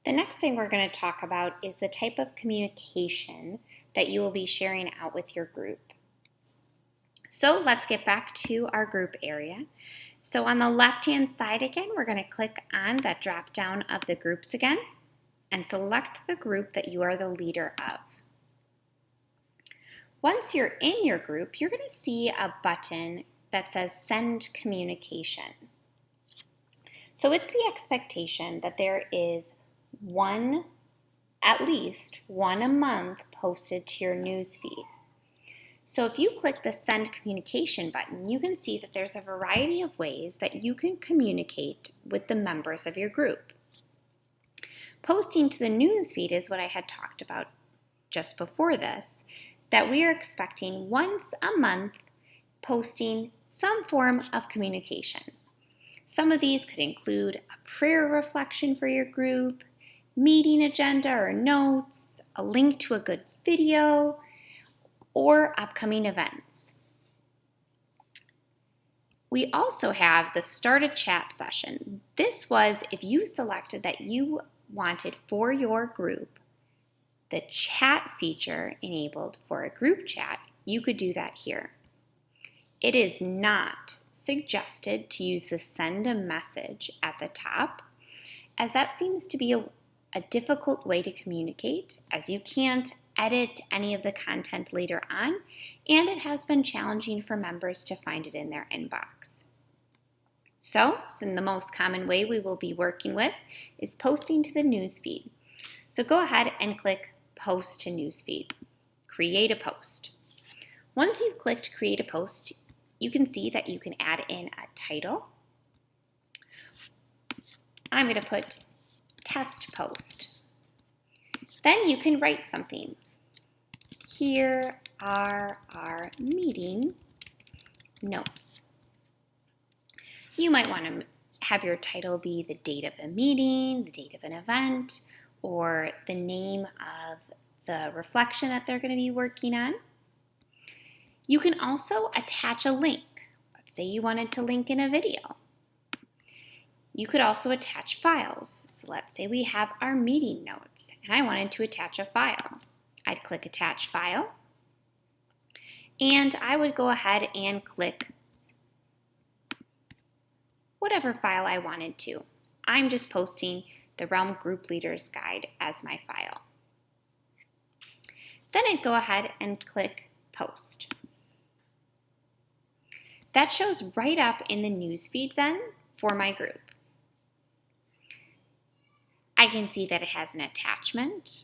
The next thing we're going to talk about is the type of communication that you will be sharing out with your group. So let's get back to our group area. So on the left-hand side again, we're going to click on that drop down of the groups again and select the group that you are the leader of. Once you're in your group, you're going to see a button that says Send Communication. So it's the expectation that there is at least one a month posted to your newsfeed. So if you click the Send Communication button, you can see that there's a variety of ways that you can communicate with the members of your group. Posting to the newsfeed is what I had talked about just before this, that we are expecting once a month posting some form of communication. Some of these could include a prayer reflection for your group, meeting agenda or notes, a link to a good video, or upcoming events. We also have the Start a Chat session. This was if you selected that you wanted for your group the chat feature enabled for a group chat, you could do that here. It is not suggested to use the Send a Message at the top, as that seems to be a difficult way to communicate, as you can't edit any of the content later on, and it has been challenging for members to find it in their inbox. So the most common way we will be working with is posting to the newsfeed. So go ahead and click Post to Newsfeed. Create a post. Once you've clicked Create a Post, you can see that you can add in a title. I'm going to put Test Post. Then you can write something. Here are our meeting notes. You might want to have your title be the date of a meeting, the date of an event, or the name of the reflection that they're going to be working on. You can also attach a link. Let's say you wanted to link in a video. You could also attach files. So let's say we have our meeting notes and I wanted to attach a file. I'd click Attach File, and I would go ahead and click whatever file I wanted to. I'm just posting the Realm Group Leaders Guide as my file. Then I'd go ahead and click Post. That shows right up in the newsfeed then for my group. I can see that it has an attachment.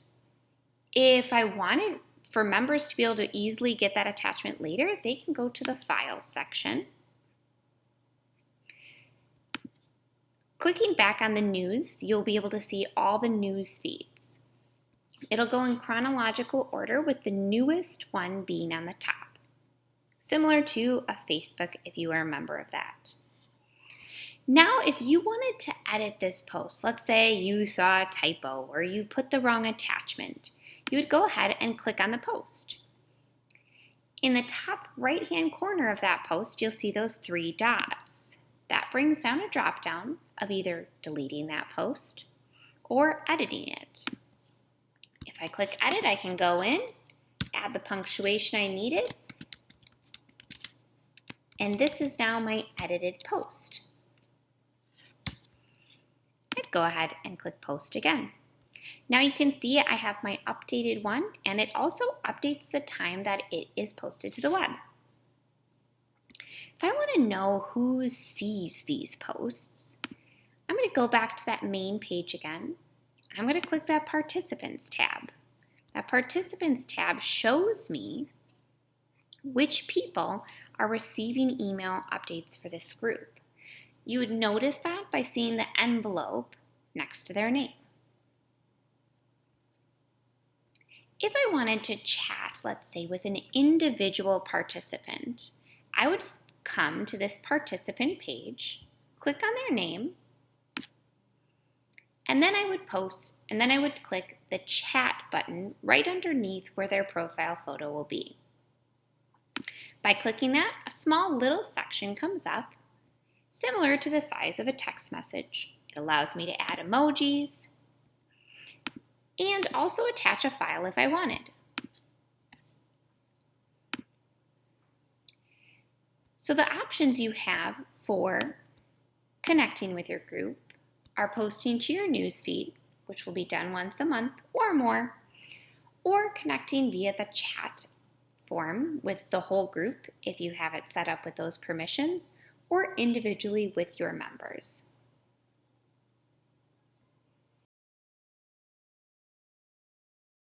If I wanted for members to be able to easily get that attachment later, they can go to the Files section. Clicking back on the news, you'll be able to see all the news feeds. It'll go in chronological order with the newest one being on the top, similar to a Facebook if you are a member of that. Now, if you wanted to edit this post, let's say you saw a typo or you put the wrong attachment, you would go ahead and click on the post. In the top right-hand corner of that post, you'll see those three dots. That brings down a drop-down of either deleting that post or editing it. If I click Edit, I can go in, add the punctuation I needed, and this is now my edited post. I'd go ahead and click Post again. Now you can see I have my updated one, and it also updates the time that it is posted to the web. If I want to know who sees these posts, I'm going to go back to that main page again. I'm going to click that Participants tab. That Participants tab shows me which people are receiving email updates for this group. You would notice that by seeing the envelope next to their name. If I wanted to chat, let's say, with an individual participant, I would come to this participant page, click on their name, and then I would click the chat button right underneath where their profile photo will be. By clicking that, a small little section comes up, similar to the size of a text message. It allows me to add emojis. and also attach a file if I wanted. So the options you have for connecting with your group are posting to your newsfeed, which will be done once a month or more, or connecting via the chat form with the whole group if you have it set up with those permissions, or individually with your members.